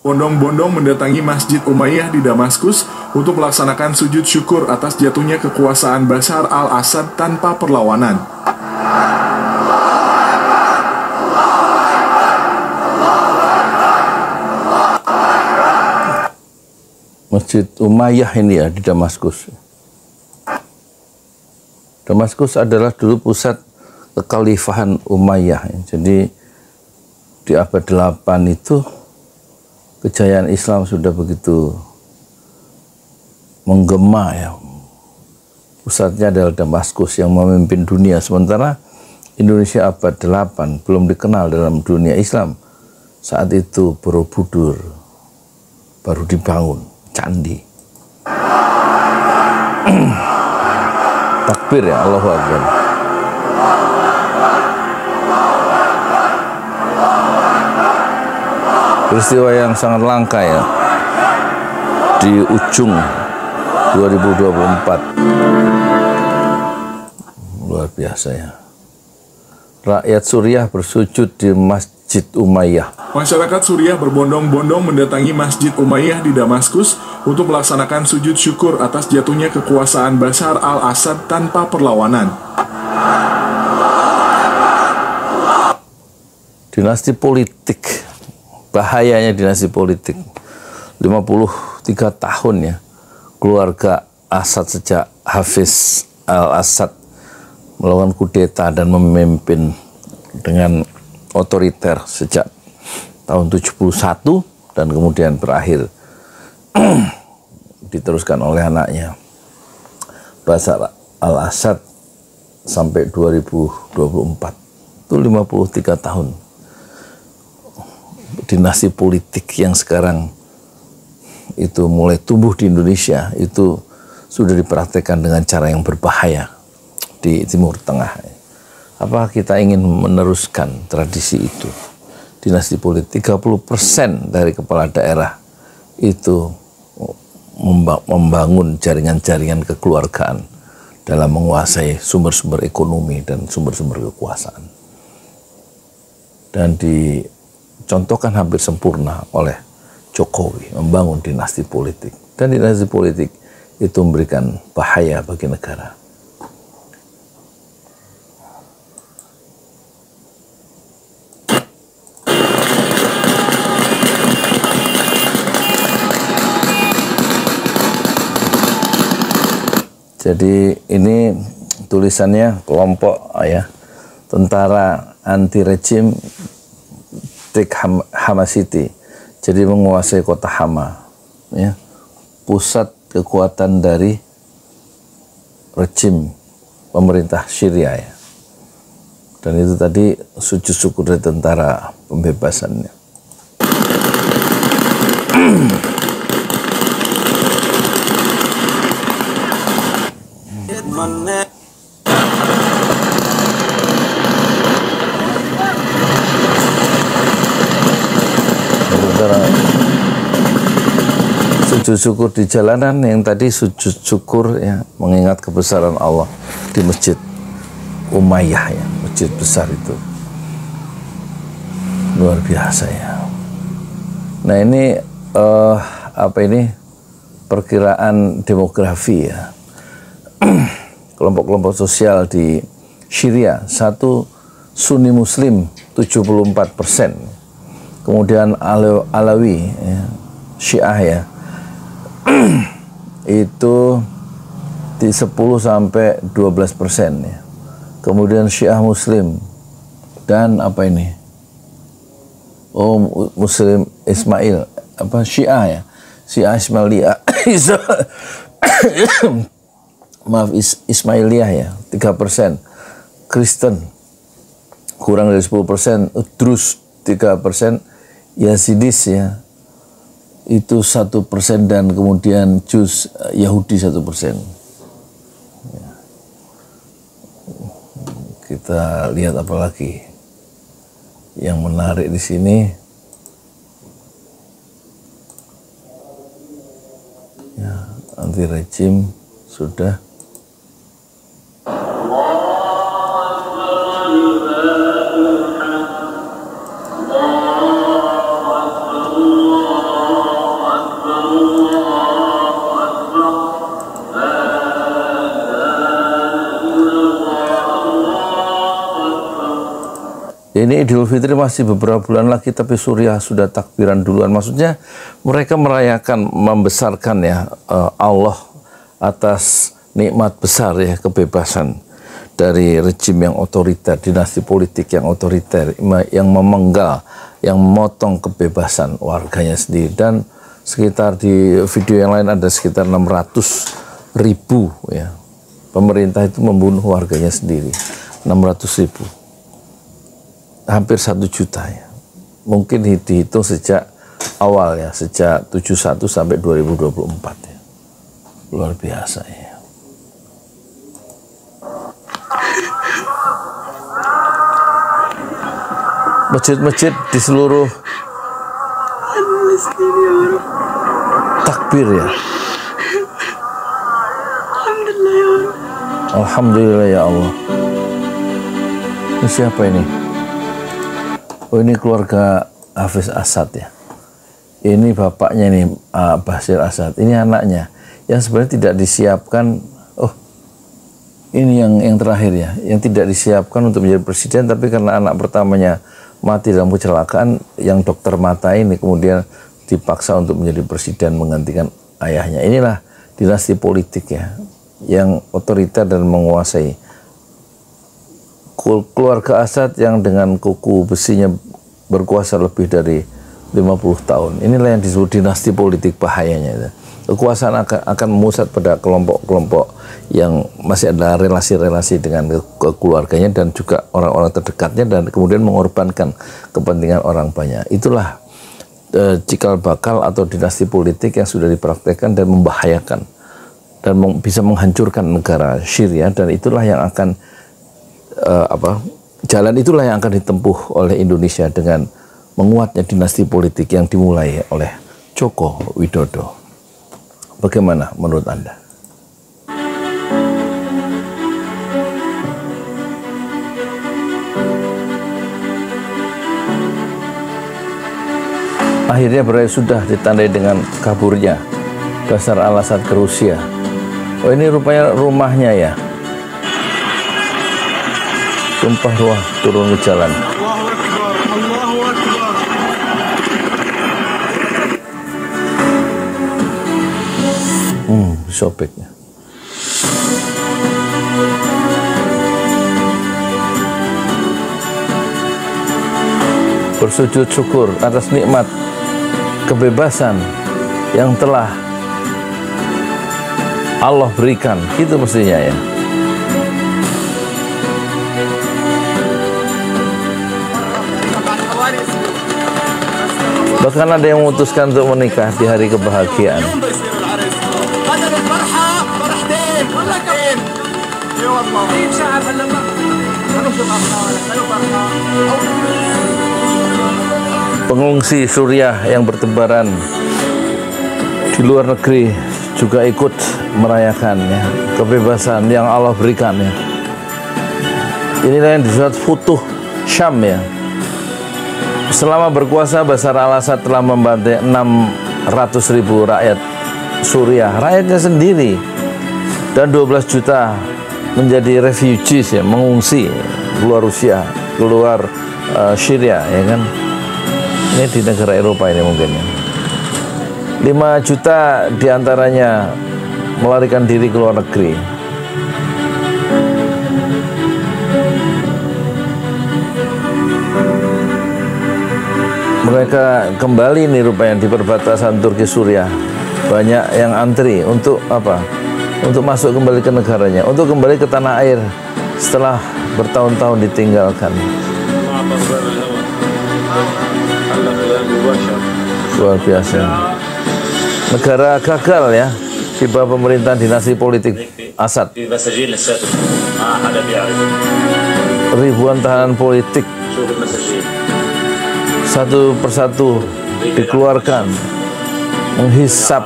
Bondong-bondong mendatangi Masjid Umayyah di Damaskus untuk melaksanakan sujud syukur atas jatuhnya kekuasaan Bashar al-Assad tanpa perlawanan. Masjid Umayyah ini ya di Damaskus. Damaskus adalah dulu pusat kekhalifahan Umayyah. Jadi di abad 8 itu kejayaan Islam sudah begitu menggema ya. Pusatnya adalah Damaskus yang memimpin dunia. Sementara Indonesia abad 8 belum dikenal dalam dunia Islam. Saat itu Borobudur baru dibangun, candi. Takbir ya, Allahu Akbar. Peristiwa yang sangat langka ya di ujung 2024. Luar biasa ya. Rakyat Suriah bersujud di Masjid Umayyah. Masyarakat Suriah berbondong-bondong mendatangi Masjid Umayyah di Damaskus untuk melaksanakan sujud syukur atas jatuhnya kekuasaan Bashar al-Assad tanpa perlawanan. Dinasti politik, bahayanya dinasti politik. 53 tahun ya, keluarga Assad sejak Hafiz al-Assad melakukan kudeta dan memimpin dengan otoriter sejak tahun 71 dan kemudian berakhir diteruskan oleh anaknya Bashar al-Assad sampai 2024. Itu 53 tahun. Dinasti politik yang sekarang itu mulai tumbuh di Indonesia itu sudah dipraktekkan dengan cara yang berbahaya di Timur Tengah. Apakah kita ingin meneruskan tradisi itu? Dinasti politik, 30% dari kepala daerah itu membangun jaringan-jaringan kekeluargaan dalam menguasai sumber-sumber ekonomi dan sumber-sumber kekuasaan. Dan dicontohkan hampir sempurna oleh Jokowi membangun dinasti politik. Dan dinasti politik itu memberikan bahaya bagi negara. Jadi ini tulisannya kelompok ya tentara anti rejim Hama City. Jadi menguasai kota Hama ya, pusat kekuatan dari rejim pemerintah Syria ya. Dan itu tadi sujud syukur dari tentara pembebasannya. Sujud syukur di jalanan, yang tadi sujud syukur ya, mengingat kebesaran Allah di Masjid Umayyah ya, masjid besar itu. Luar biasa ya. Nah ini apa ini perkiraan demografi ya. Kelompok-kelompok sosial di Syria, satu Sunni Muslim 74%, kemudian Alawi ya, Syiah ya, itu di 10 sampai 12% ya. Kemudian Syiah Muslim dan apa ini? Oh, Muslim Ismail, apa Syiah ya? Syiah Ismailiyah. Maaf, Ismailiyah ya, 3%. Kristen kurang dari 10%, Drus 3%, Yazidis ya itu 1%, dan kemudian Juz Yahudi 1%. Ya. Kita lihat apa lagi yang menarik di sini. Ya, anti rejim sudah. Ini Idul Fitri masih beberapa bulan lagi, tapi Suriah sudah takbiran duluan. Maksudnya mereka merayakan, membesarkan ya Allah atas nikmat besar ya, kebebasan dari rejim yang otoriter, dinasti politik yang otoriter, yang memenggal, yang memotong kebebasan warganya sendiri. Dan sekitar di video yang lain ada sekitar 600.000 ya, pemerintah itu membunuh warganya sendiri, 600.000. Hampir 1 juta ya. Mungkin dihitung sejak awal ya, sejak 71 sampai 2024 ya. Luar biasa ya. Masjid-masjid di seluruh takbir ya. Alhamdulillah ya Allah. Ini siapa ini? Oh, ini keluarga Hafiz Asad ya. Ini bapaknya nih, Bashir Asad. Ini anaknya yang sebenarnya tidak disiapkan. Oh, ini yang terakhir ya, yang tidak disiapkan untuk menjadi presiden, tapi karena anak pertamanya mati dalam kecelakaan, yang dokter mata ini kemudian dipaksa untuk menjadi presiden menggantikan ayahnya. Inilah dinasti politik ya, yang otoriter dan menguasai. Keluarga Asad yang dengan kuku besinya berkuasa lebih dari 50 tahun. Inilah yang disebut dinasti politik bahayanya. Kekuasaan akan memusat pada kelompok-kelompok yang masih ada relasi-relasi dengan keluarganya dan juga orang-orang terdekatnya, dan kemudian mengorbankan kepentingan orang banyak. Itulah cikal bakal atau dinasti politik yang sudah dipraktekkan dan membahayakan dan bisa menghancurkan negara Syria, dan itulah yang akan jalan itulah yang akan ditempuh oleh Indonesia dengan menguatnya dinasti politik yang dimulai oleh Joko Widodo. Bagaimana menurut Anda? Akhirnya sudah ditandai dengan kaburnya Bashar al-Assad ke Rusia. Oh, ini rupanya rumahnya ya. Tumpah ruah turun ke jalan. Sobeknya. Bersujud syukur atas nikmat kebebasan yang telah Allah berikan, gitu mestinya ya. Bahkan ada yang memutuskan untuk menikah di hari kebahagiaan. Pengungsi Suriah yang bertebaran di luar negeri juga ikut merayakan ya, kebebasan yang Allah berikan ya. Inilah yang disebut Futuh Syam ya. Selama berkuasa, Bashar al-Assad telah membantai 600.000 rakyat Suriah, rakyatnya sendiri, dan 12 juta menjadi refugees ya, mengungsi keluar Rusia, keluar Syria ya kan. Ini di negara Eropa ini mungkin ya. 5 juta diantaranya melarikan diri ke luar negeri. Mereka kembali nih rupanya di perbatasan Turki Suriah. Banyak yang antri untuk apa? Untuk masuk kembali ke negaranya, untuk kembali ke tanah air setelah bertahun-tahun ditinggalkan. Luar biasa. Negara gagal ya di bawah pemerintahan dinasti politik Assad. Ribuan tahanan politik satu persatu dikeluarkan, menghisap,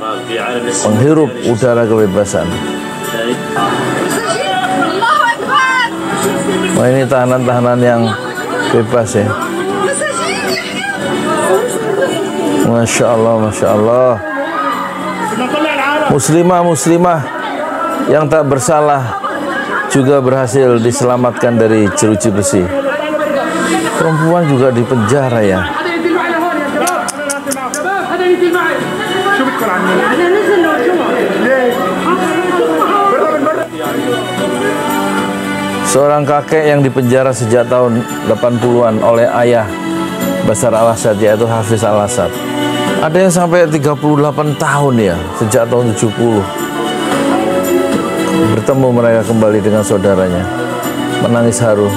menghirup udara kebebasan. Wah, ini tahanan-tahanan yang bebas ya. Masya Allah, Masya Allah. Muslimah-muslimah yang tak bersalah juga berhasil diselamatkan dari jeruji besi. Perempuan juga di penjara ya. Seorang kakek yang dipenjara sejak tahun 80-an oleh ayah Bashar al-Assad, yaitu Hafiz al-Assad. Ada yang sampai 38 tahun ya, sejak tahun 70. Bertemu mereka kembali dengan saudaranya, menangis haru.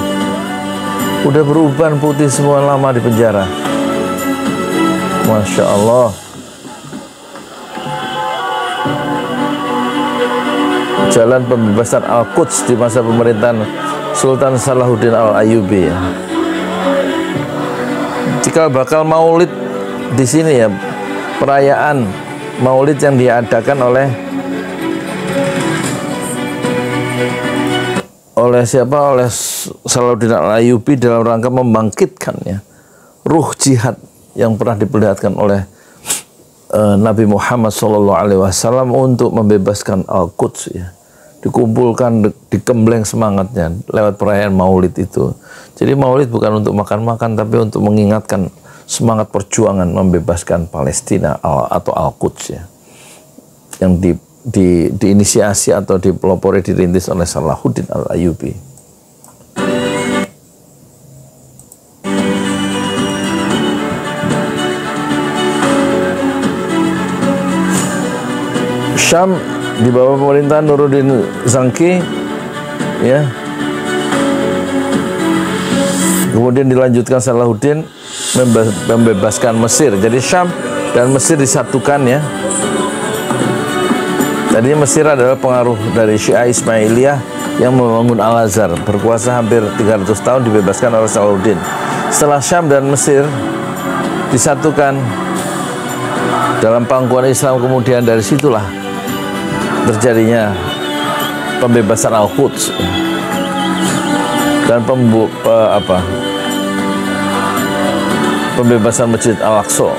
Udah beruban putih semua, lama di penjara. Masya Allah. Jalan pembebasan Al-Quds di masa pemerintahan Sultan Salahuddin Al-Ayyubi ya. Jika bakal maulid di sini ya, perayaan maulid yang diadakan oleh siapa? Oleh Salahuddin Al-Ayyubi dalam rangka membangkitkan ya ruh jihad yang pernah diperlihatkan oleh Nabi Muhammad SAW untuk membebaskan Al-Quds ya. Dikumpulkan, dikembleng semangatnya lewat perayaan maulid itu. Jadi maulid bukan untuk makan-makan, tapi untuk mengingatkan semangat perjuangan membebaskan Palestina atau Al-Quds ya, yang diinisiasi atau dipelopori, dirintis oleh Salahuddin Al-Ayyubi. Syam di bawah pemerintahan Nuruddin Zanki ya. Kemudian dilanjutkan Salahuddin membebaskan Mesir. Jadi Syam dan Mesir disatukan ya. Tadinya Mesir adalah pengaruh dari Syiah Ismailiyah yang membangun Al-Azhar, berkuasa hampir 300 tahun, dibebaskan oleh Salahuddin. Setelah Syam dan Mesir disatukan dalam pangkuan Islam, kemudian dari situlah terjadinya pembebasan Al-Quds dan pembebasan Masjid Al-Aqsa.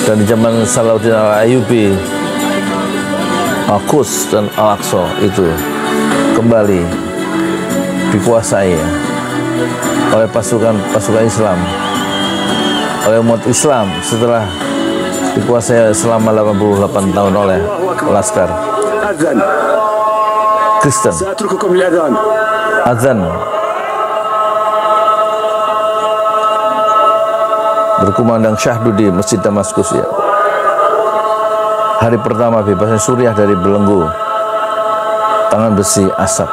Dan di zaman Salahuddin Al-Ayyubi, Al-Quds dan Al-Aqsa itu kembali dikuasai ya, oleh pasukan Islam, oleh umat Islam setelah dikuasai selama 88 tahun oleh laskar Kristen. Azan berkumandang syahdu di Masjid Damaskus ya. Hari pertama bebasnya Suriah dari belenggu tangan besi Asad.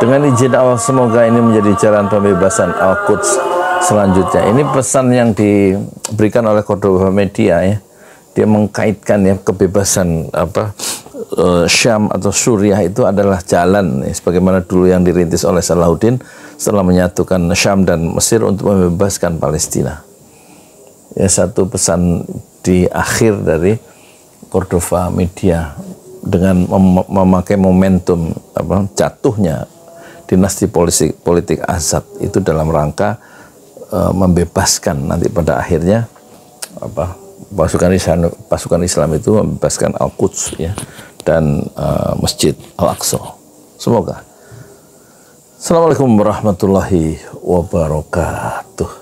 Dengan izin Allah, semoga ini menjadi jalan pembebasan Al-Quds selanjutnya. Ini pesan yang diberikan oleh Cordoba Media ya. Dia mengkaitkan ya kebebasan Syam atau Suriah itu adalah jalan ya, sebagaimana dulu yang dirintis oleh Salahuddin setelah menyatukan Syam dan Mesir untuk membebaskan Palestina. Ya, satu pesan di akhir dari Cordoba Media dengan memakai momentum jatuhnya dinasti politik Assad itu dalam rangka membebaskan nanti pada akhirnya pasukan Islam itu membebaskan Al-Quds ya, dan Masjid Al-Aqsa. Semoga. Assalamualaikum warahmatullahi wabarakatuh.